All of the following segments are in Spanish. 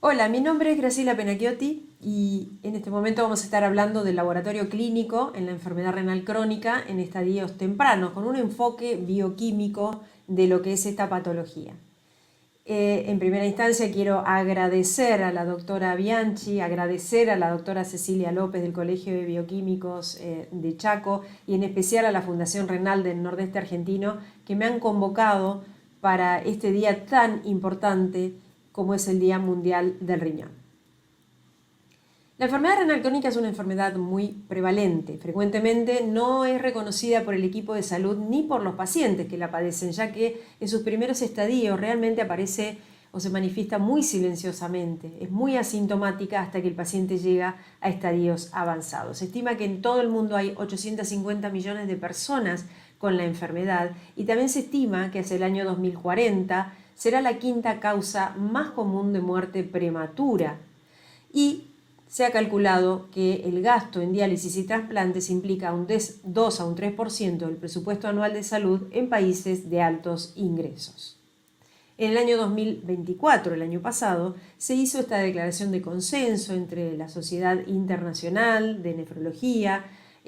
Hola, mi nombre es Graciela Penacchiotti y en este momento vamos a estar hablando del laboratorio clínico en la enfermedad renal crónica en estadios tempranos, con un enfoque bioquímico de lo que es esta patología. En primera instancia quiero agradecer a la doctora Bianchi, agradecer a la doctora Cecilia López del Colegio de Bioquímicos de Chaco y en especial a la Fundación Renal del Nordeste Argentino que me han convocado para este día tan importante como es el Día Mundial del Riñón. La enfermedad renal crónica es una enfermedad muy prevalente. Frecuentemente no es reconocida por el equipo de salud ni por los pacientes que la padecen, ya que en sus primeros estadios realmente aparece o se manifiesta muy silenciosamente. Es muy asintomática hasta que el paciente llega a estadios avanzados. Se estima que en todo el mundo hay 850 millones de personas con la enfermedad y también se estima que hacia el año 2040 será la quinta causa más común de muerte prematura. Y se ha calculado que el gasto en diálisis y trasplantes implica un 2 a un 3% del presupuesto anual de salud en países de altos ingresos. En el año 2024, el año pasado, se hizo esta declaración de consenso entre la Sociedad Internacional de Nefrología,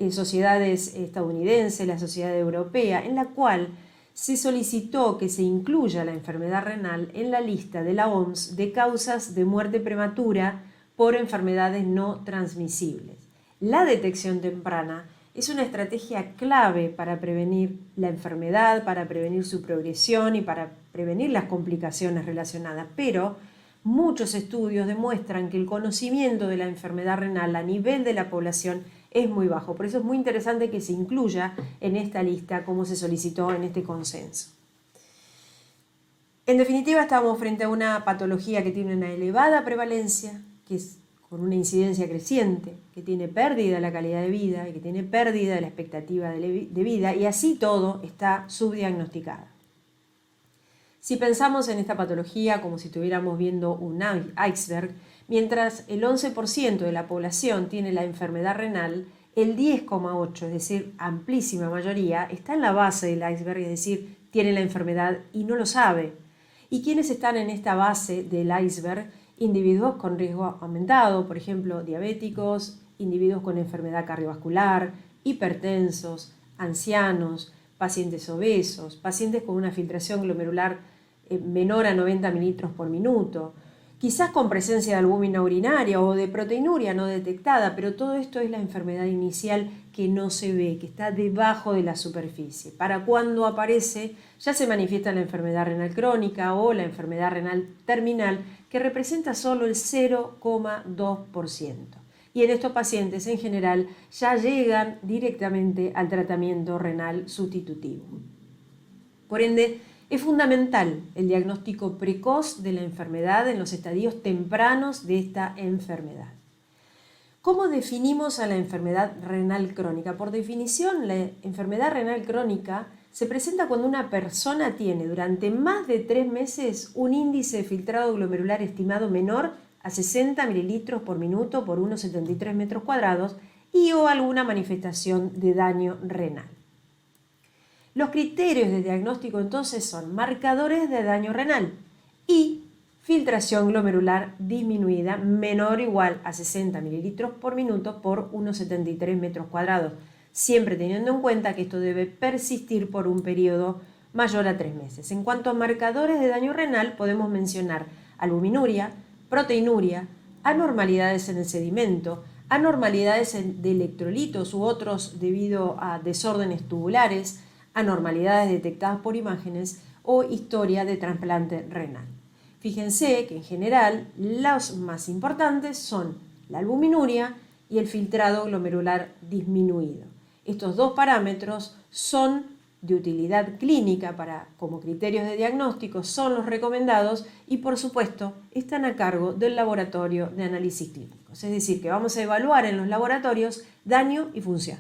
sociedades estadounidenses, la Sociedad Europea, en la cual se solicitó que se incluya la enfermedad renal en la lista de la OMS de causas de muerte prematura por enfermedades no transmisibles. La detección temprana es una estrategia clave para prevenir la enfermedad, para prevenir su progresión y para prevenir las complicaciones relacionadas, pero muchos estudios demuestran que el conocimiento de la enfermedad renal a nivel de la población es muy bajo. Por eso es muy interesante que se incluya en esta lista como se solicitó en este consenso. En definitiva, estamos frente a una patología que tiene una elevada prevalencia, que es con una incidencia creciente, que tiene pérdida de la calidad de vida y que tiene pérdida de la expectativa de vida, y así todo está subdiagnosticada. Si pensamos en esta patología como si estuviéramos viendo un iceberg, mientras el 11% de la población tiene la enfermedad renal, el 10,8%, es decir, amplísima mayoría, está en la base del iceberg, es decir, tiene la enfermedad y no lo sabe. ¿Y quiénes están en esta base del iceberg? Individuos con riesgo aumentado, por ejemplo, diabéticos, individuos con enfermedad cardiovascular, hipertensos, ancianos, pacientes obesos, pacientes con una filtración glomerular menor a 90 mililitros por minuto, quizás con presencia de albúmina urinaria o de proteinuria no detectada, pero todo esto es la enfermedad inicial que no se ve, que está debajo de la superficie. Para cuando aparece, ya se manifiesta la enfermedad renal crónica o la enfermedad renal terminal, que representa solo el 0,2%. Y en estos pacientes en general ya llegan directamente al tratamiento renal sustitutivo. Por ende, es fundamental el diagnóstico precoz de la enfermedad en los estadios tempranos de esta enfermedad. ¿Cómo definimos a la enfermedad renal crónica? Por definición, la enfermedad renal crónica se presenta cuando una persona tiene durante más de 3 meses un índice de filtrado glomerular estimado menor a 60 mililitros por minuto por 1,73 metros cuadrados y o alguna manifestación de daño renal. Los criterios de diagnóstico entonces son marcadores de daño renal y filtración glomerular disminuida menor o igual a 60 mililitros por minuto por 1,73 metros cuadrados, siempre teniendo en cuenta que esto debe persistir por un periodo mayor a 3 meses. En cuanto a marcadores de daño renal, podemos mencionar albuminuria, proteinuria, anormalidades en el sedimento, anormalidades de electrolitos u otros debido a desórdenes tubulares, anormalidades detectadas por imágenes o historia de trasplante renal. Fíjense que en general los más importantes son la albuminuria y el filtrado glomerular disminuido. Estos dos parámetros son de utilidad clínica como criterios de diagnóstico, son los recomendados y por supuesto están a cargo del laboratorio de análisis clínicos. Es decir, que vamos a evaluar en los laboratorios daño y función.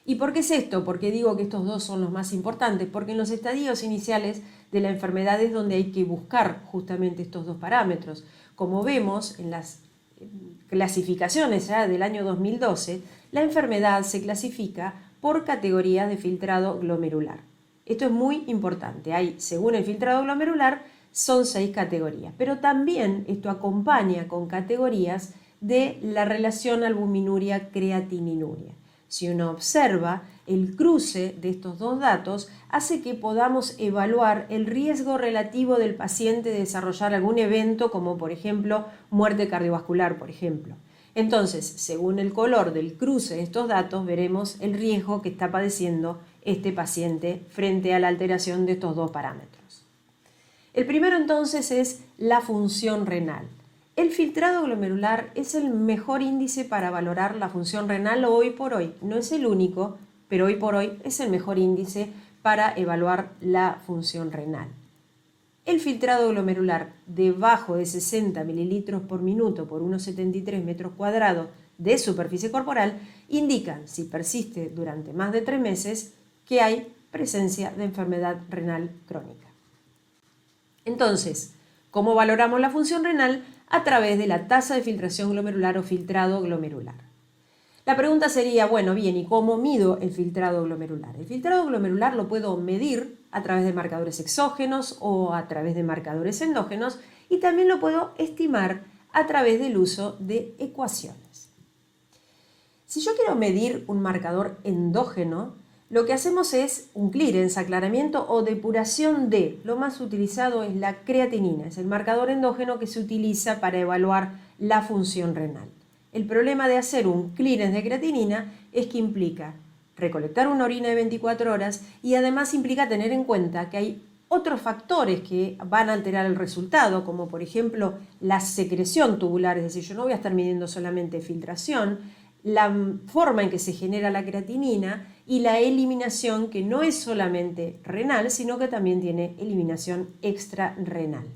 ¿Y por qué es esto? ¿Por qué digo que estos dos son los más importantes? Porque en los estadios iniciales de la enfermedad es donde hay que buscar justamente estos dos parámetros. Como vemos en las clasificaciones ya del año 2012, la enfermedad se clasifica por categorías de filtrado glomerular. Esto es muy importante. Hay, según el filtrado glomerular, son 6 categorías, pero también esto acompaña con categorías de la relación albuminuria-creatininuria. Si uno observa, el cruce de estos dos datos hace que podamos evaluar el riesgo relativo del paciente de desarrollar algún evento, como por ejemplo muerte cardiovascular, por ejemplo. Entonces, según el color del cruce de estos datos, veremos el riesgo que está padeciendo este paciente frente a la alteración de estos dos parámetros. El primero entonces es la función renal. El filtrado glomerular es el mejor índice para valorar la función renal hoy por hoy. No es el único, pero hoy por hoy es el mejor índice para evaluar la función renal. El filtrado glomerular debajo de 60 mililitros por minuto por 1,73 metros cuadrados de superficie corporal indican, si persiste durante más de 3 meses, que hay presencia de enfermedad renal crónica. Entonces, ¿cómo valoramos la función renal? A través de la tasa de filtración glomerular o filtrado glomerular. La pregunta sería, bueno, bien, ¿y cómo mido el filtrado glomerular? El filtrado glomerular lo puedo medir a través de marcadores exógenos o a través de marcadores endógenos y también lo puedo estimar a través del uso de ecuaciones. Si yo quiero medir un marcador endógeno, lo que hacemos es un clearance, aclaramiento o depuración de. Lo más utilizado es la creatinina, es el marcador endógeno que se utiliza para evaluar la función renal. El problema de hacer un clearance de creatinina es que implica recolectar una orina de 24 horas y además implica tener en cuenta que hay otros factores que van a alterar el resultado, como por ejemplo la secreción tubular, es decir, yo no voy a estar midiendo solamente filtración, la forma en que se genera la creatinina y la eliminación, que no es solamente renal, sino que también tiene eliminación extrarrenal.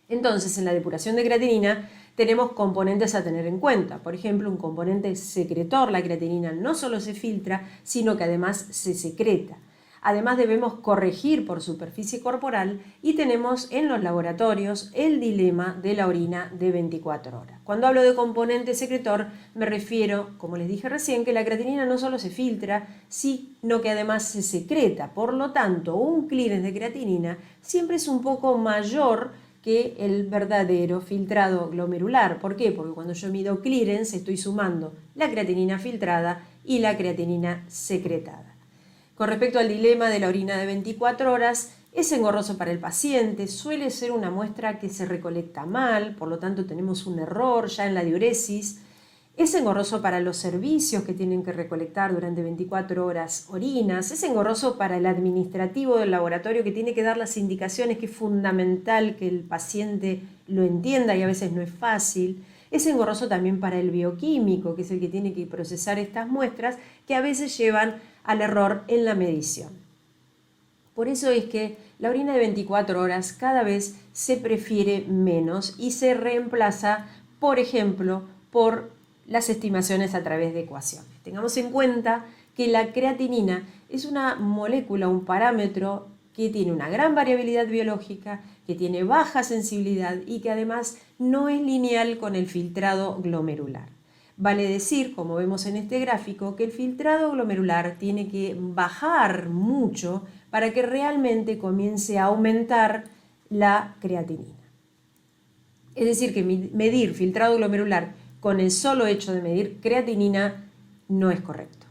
Entonces, en la depuración de creatinina tenemos componentes a tener en cuenta. Por ejemplo, un componente secretor, la creatinina no solo se filtra, sino que además se secreta. Además debemos corregir por superficie corporal y tenemos en los laboratorios el dilema de la orina de 24 horas. Cuando hablo de componente secretor me refiero, como les dije recién, que la creatinina no solo se filtra, sino que además se secreta. Por lo tanto, un clearance de creatinina siempre es un poco mayor que el verdadero filtrado glomerular. ¿Por qué? Porque cuando yo mido clearance estoy sumando la creatinina filtrada y la creatinina secretada. Con respecto al dilema de la orina de 24 horas, es engorroso para el paciente, suele ser una muestra que se recolecta mal, por lo tanto tenemos un error ya en la diuresis. Es engorroso para los servicios que tienen que recolectar durante 24 horas orinas, es engorroso para el administrativo del laboratorio que tiene que dar las indicaciones, que es fundamental que el paciente lo entienda y a veces no es fácil. Es engorroso también para el bioquímico, que es el que tiene que procesar estas muestras, que a veces llevan al error en la medición. Por eso es que la orina de 24 horas cada vez se prefiere menos y se reemplaza, por ejemplo, por las estimaciones a través de ecuaciones. Tengamos en cuenta que la creatinina es una molécula, un parámetro que tiene una gran variabilidad biológica, que tiene baja sensibilidad y que además no es lineal con el filtrado glomerular. Vale decir, como vemos en este gráfico, que el filtrado glomerular tiene que bajar mucho para que realmente comience a aumentar la creatinina. Es decir, que medir filtrado glomerular con el solo hecho de medir creatinina no es correcto.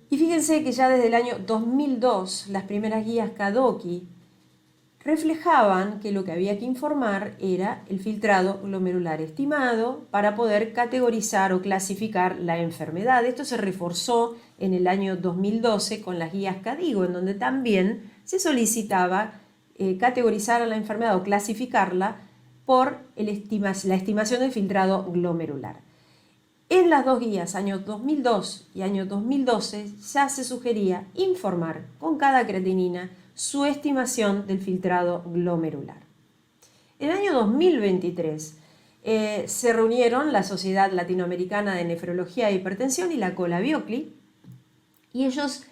Y fíjense que ya desde el año 2002 las primeras guías KDOQI reflejaban que lo que había que informar era el filtrado glomerular estimado para poder categorizar o clasificar la enfermedad. Esto se reforzó en el año 2012 con las guías KDIGO, en donde también se solicitaba categorizar a la enfermedad o clasificarla por la estimación del filtrado glomerular. En las dos guías, año 2002 y año 2012, ya se sugería informar con cada creatinina su estimación del filtrado glomerular. En el año 2023 se reunieron la Sociedad Latinoamericana de Nefrología e Hipertensión y la COLA-BIOCLI y ellos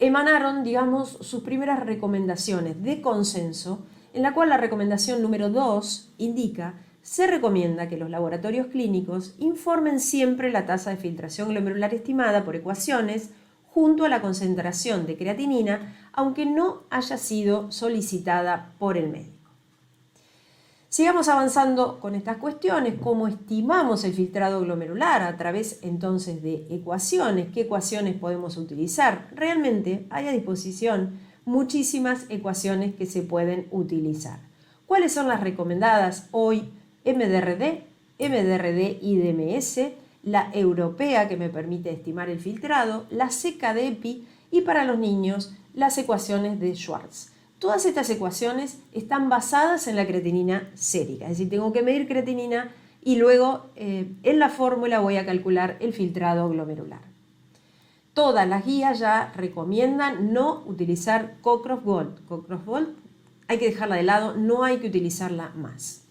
emanaron, digamos, sus primeras recomendaciones de consenso, en la cual la recomendación número 2 indica: se recomienda que los laboratorios clínicos informen siempre la tasa de filtración glomerular estimada por ecuaciones junto a la concentración de creatinina aunque no haya sido solicitada por el médico. Sigamos avanzando con estas cuestiones. ¿Cómo estimamos el filtrado glomerular? A través entonces de ecuaciones. ¿Qué ecuaciones podemos utilizar? Realmente hay a disposición muchísimas ecuaciones que se pueden utilizar. ¿Cuáles son las recomendadas hoy? MDRD, MDRD-IDMS, la europea que me permite estimar el filtrado, la CKD-EPI y para los niños las ecuaciones de Schwartz. Todas estas ecuaciones están basadas en la creatinina sérica, es decir, tengo que medir creatinina y luego en la fórmula voy a calcular el filtrado glomerular. Todas las guías ya recomiendan no utilizar Cockcroft Gold. Cockcroft Gold hay que dejarla de lado, no hay que utilizarla más.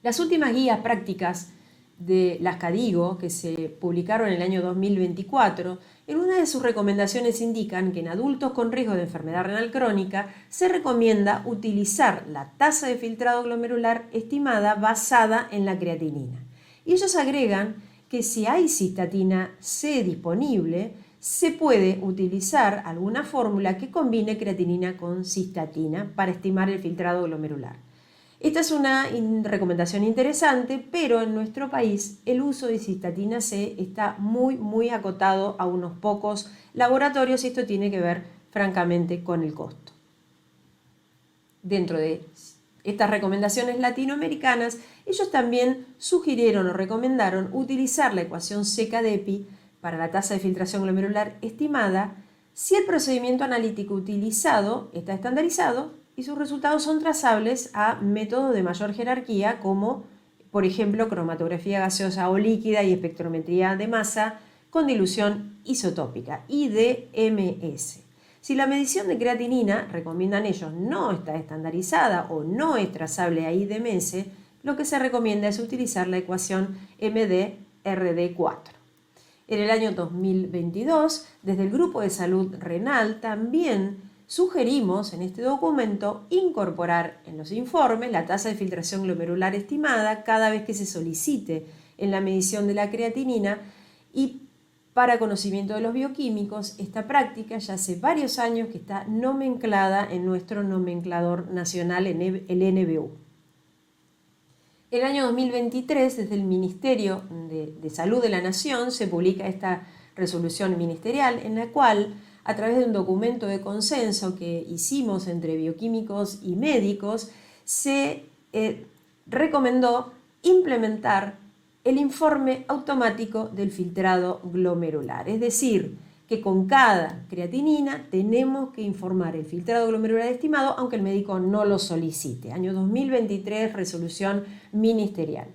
Las últimas guías prácticas de las CADIGO, que se publicaron en el año 2024, en una de sus recomendaciones indican que en adultos con riesgo de enfermedad renal crónica se recomienda utilizar la tasa de filtrado glomerular estimada basada en la creatinina. Y ellos agregan que si hay cistatina C disponible, se puede utilizar alguna fórmula que combine creatinina con cistatina para estimar el filtrado glomerular. Esta es una recomendación interesante, pero en nuestro país el uso de cistatina C está muy acotado a unos pocos laboratorios y esto tiene que ver francamente con el costo. Dentro de estas recomendaciones latinoamericanas, ellos también sugirieron o recomendaron utilizar la ecuación CKD-EPI para la tasa de filtración glomerular estimada si el procedimiento analítico utilizado está estandarizado y sus resultados son trazables a métodos de mayor jerarquía como, por ejemplo, cromatografía gaseosa o líquida y espectrometría de masa con dilución isotópica, IDMS. Si la medición de creatinina, recomiendan ellos, no está estandarizada o no es trazable a IDMS, lo que se recomienda es utilizar la ecuación MD-RD4. En el año 2022, desde el Grupo de Salud Renal también sugerimos en este documento incorporar en los informes la tasa de filtración glomerular estimada cada vez que se solicite en la medición de la creatinina y para conocimiento de los bioquímicos, esta práctica ya hace varios años que está nomenclada en nuestro nomenclador nacional, en el NBU. En el año 2023, desde el Ministerio de Salud de la Nación, se publica esta resolución ministerial en la cual, a través de un documento de consenso que hicimos entre bioquímicos y médicos, se recomendó implementar el informe automático del filtrado glomerular. Es decir, que con cada creatinina tenemos que informar el filtrado glomerular estimado, aunque el médico no lo solicite. Año 2023, resolución ministerial.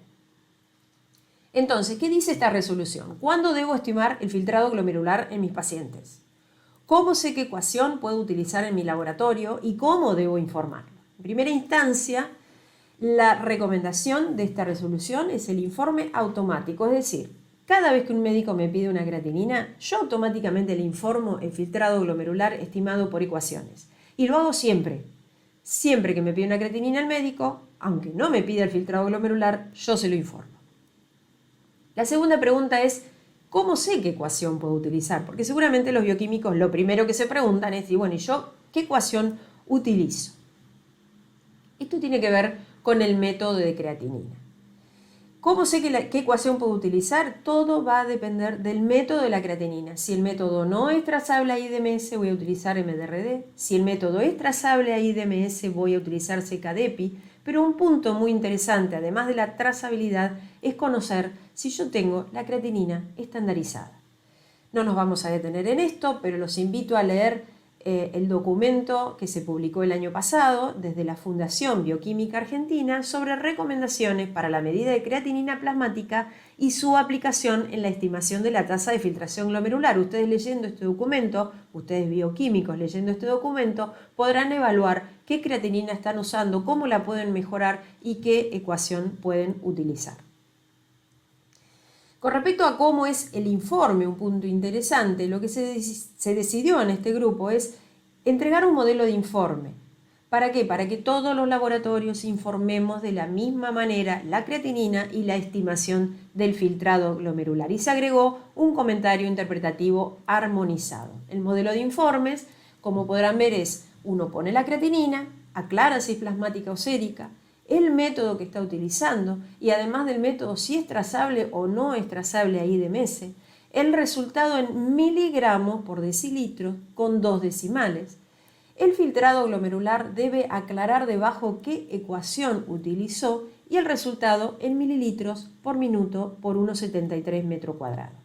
Entonces, ¿qué dice esta resolución? ¿Cuándo debo estimar el filtrado glomerular en mis pacientes? ¿Cómo sé qué ecuación puedo utilizar en mi laboratorio y cómo debo informarlo? En primera instancia, la recomendación de esta resolución es el informe automático, es decir, cada vez que un médico me pide una creatinina, yo automáticamente le informo el filtrado glomerular estimado por ecuaciones. Y lo hago siempre. Siempre que me pide una creatinina el médico, aunque no me pida el filtrado glomerular, yo se lo informo. La segunda pregunta es, ¿cómo sé qué ecuación puedo utilizar? Porque seguramente los bioquímicos lo primero que se preguntan es, ¿y yo qué ecuación utilizo? Esto tiene que ver con el método de creatinina. ¿Cómo sé qué ecuación puedo utilizar? Todo va a depender del método de la creatinina. Si el método no es trazable a IDMS, voy a utilizar MDRD. Si el método es trazable a IDMS, voy a utilizar CKD-EPI. Pero un punto muy interesante, además de la trazabilidad, es conocer si yo tengo la creatinina estandarizada. No nos vamos a detener en esto, pero los invito a leer el documento que se publicó el año pasado desde la Fundación Bioquímica Argentina sobre recomendaciones para la medida de creatinina plasmática y su aplicación en la estimación de la tasa de filtración glomerular. Ustedes leyendo este documento, ustedes bioquímicos leyendo este documento, podrán evaluar qué creatinina están usando, cómo la pueden mejorar y qué ecuación pueden utilizar. Con respecto a cómo es el informe, un punto interesante, lo que se decidió en este grupo es entregar un modelo de informe. ¿Para qué? Para que todos los laboratorios informemos de la misma manera la creatinina y la estimación del filtrado glomerular. Y se agregó un comentario interpretativo armonizado. El modelo de informes Como podrán ver uno pone la creatinina, aclara si es plasmática o sérica, el método que está utilizando y además del método si es trazable o no es trazable ahí de meses, el resultado en miligramos por decilitro con 2 decimales. El filtrado glomerular debe aclarar debajo qué ecuación utilizó y el resultado en mililitros por minuto por 1,73 metro cuadrado.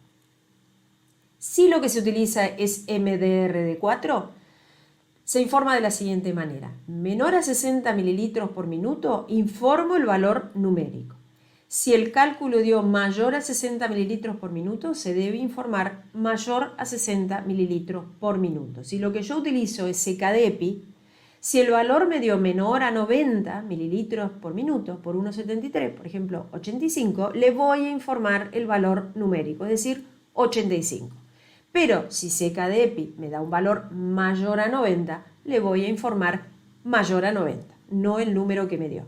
Si lo que se utiliza es MDRD4, se informa de la siguiente manera. Menor a 60 mililitros por minuto, informo el valor numérico. Si el cálculo dio mayor a 60 mililitros por minuto, se debe informar mayor a 60 mililitros por minuto. Si lo que yo utilizo es CKD-EPI, si el valor me dio menor a 90 mililitros por minuto por 1,73, por ejemplo 85, le voy a informar el valor numérico, es decir, 85. Pero si CKD-EPI me da un valor mayor a 90, le voy a informar mayor a 90, no el número que me dio.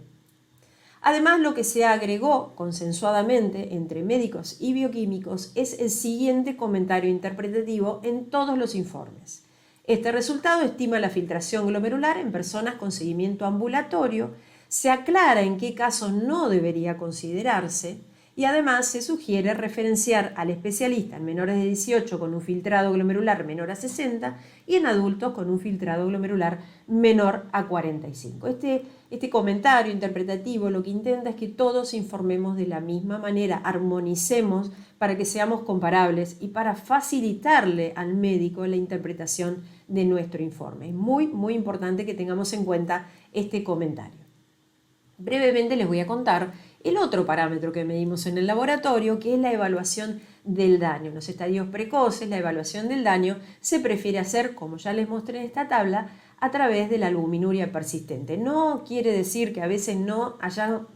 Además, lo que se agregó consensuadamente entre médicos y bioquímicos es el siguiente comentario interpretativo en todos los informes. Este resultado estima la filtración glomerular en personas con seguimiento ambulatorio, se aclara en qué casos no debería considerarse y además se sugiere referenciar al especialista en menores de 18 con un filtrado glomerular menor a 60 y en adultos con un filtrado glomerular menor a 45. Este comentario interpretativo lo que intenta es que todos informemos de la misma manera, armonicemos para que seamos comparables y para facilitarle al médico la interpretación de nuestro informe. Es muy, muy importante que tengamos en cuenta este comentario. Brevemente les voy a contar el otro parámetro que medimos en el laboratorio, que es la evaluación del daño. En los estadios precoces, la evaluación del daño se prefiere hacer, como ya les mostré en esta tabla, a través de la albuminuria persistente. No quiere decir que a veces no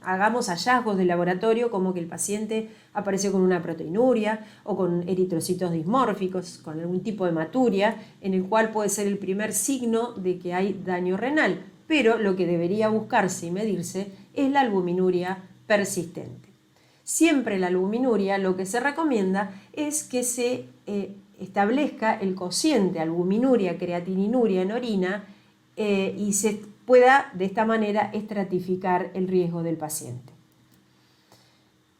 hagamos hallazgos de laboratorio como que el paciente apareció con una proteinuria o con eritrocitos dismórficos, con algún tipo de hematuria, en el cual puede ser el primer signo de que hay daño renal. Pero lo que debería buscarse y medirse es la albuminuria persistente. Siempre la albuminuria lo que se recomienda es que se establezca el cociente albuminuria-creatininuria en orina y se pueda de esta manera estratificar el riesgo del paciente.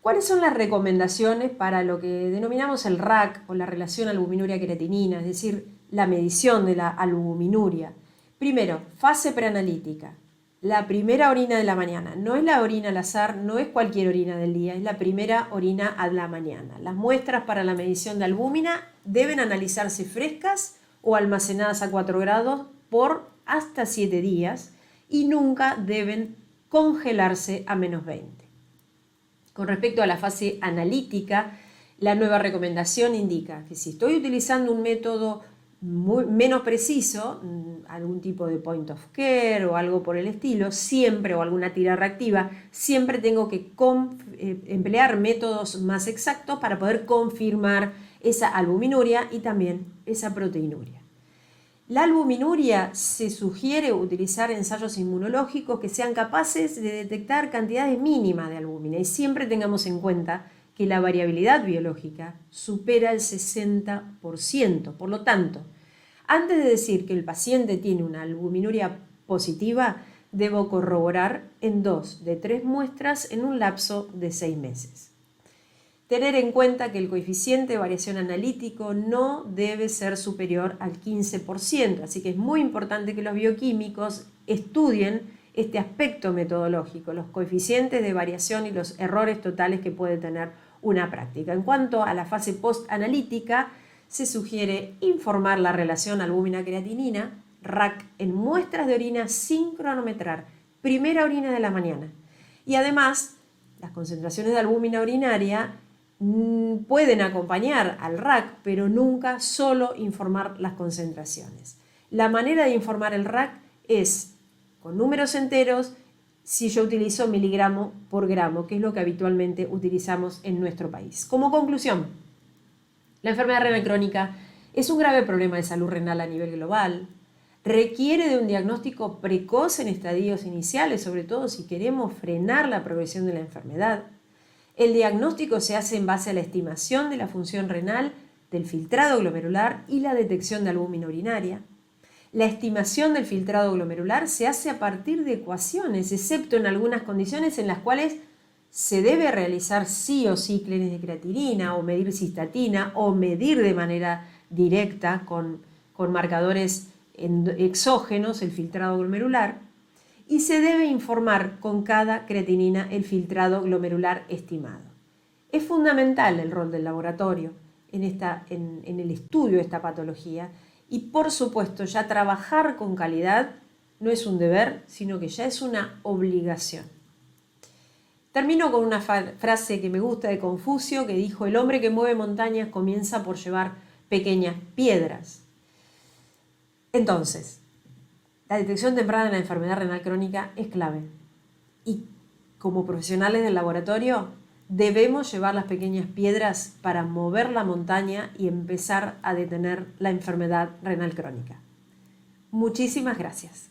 ¿Cuáles son las recomendaciones para lo que denominamos el RAC o la relación albuminuria-creatinina, es decir, la medición de la albuminuria? Primero, fase preanalítica. La primera orina de la mañana. No es la orina al azar, no es cualquier orina del día, es la primera orina a la mañana. Las muestras para la medición de albúmina deben analizarse frescas o almacenadas a 4 grados por hasta 7 días y nunca deben congelarse a -20. Con respecto a la fase analítica, la nueva recomendación indica que si estoy utilizando un método menos preciso, algún tipo de point of care o algo por el estilo, siempre, o alguna tira reactiva, siempre tengo que emplear métodos más exactos para poder confirmar esa albuminuria y también esa proteinuria. La albuminuria se sugiere utilizar ensayos inmunológicos que sean capaces de detectar cantidades mínimas de albúmina y siempre tengamos en cuenta que la variabilidad biológica supera el 60%. Por lo tanto, antes de decir que el paciente tiene una albuminuria positiva, debo corroborar en 2 de 3 muestras en un lapso de 6 meses. Tener en cuenta que el coeficiente de variación analítico no debe ser superior al 15%, así que es muy importante que los bioquímicos estudien este aspecto metodológico, los coeficientes de variación y los errores totales que puede tener una práctica. En cuanto a la fase post-analítica, se sugiere informar la relación albúmina-creatinina, RAC, en muestras de orina sin cronometrar, primera orina de la mañana. Y además, las concentraciones de albúmina urinaria pueden acompañar al RAC, pero nunca solo informar las concentraciones. La manera de informar el RAC es con números enteros, si yo utilizo miligramo por gramo, que es lo que habitualmente utilizamos en nuestro país. Como conclusión, la enfermedad renal crónica es un grave problema de salud renal a nivel global, requiere de un diagnóstico precoz en estadios iniciales, sobre todo si queremos frenar la progresión de la enfermedad. El diagnóstico se hace en base a la estimación de la función renal, del filtrado glomerular y la detección de albúmina urinaria. La estimación del filtrado glomerular se hace a partir de ecuaciones, excepto en algunas condiciones en las cuales se debe realizar sí o sí clenis de creatinina o medir cistatina o medir de manera directa con marcadores exógenos el filtrado glomerular, y se debe informar con cada creatinina el filtrado glomerular estimado. Es fundamental el rol del laboratorio en el estudio de esta patología y, por supuesto, ya trabajar con calidad no es un deber, sino que ya es una obligación. Termino con una frase que me gusta de Confucio, que dijo: el hombre que mueve montañas comienza por llevar pequeñas piedras. Entonces, la detección temprana de la enfermedad renal crónica es clave. Y como profesionales del laboratorio, debemos llevar las pequeñas piedras para mover la montaña y empezar a detener la enfermedad renal crónica. Muchísimas gracias.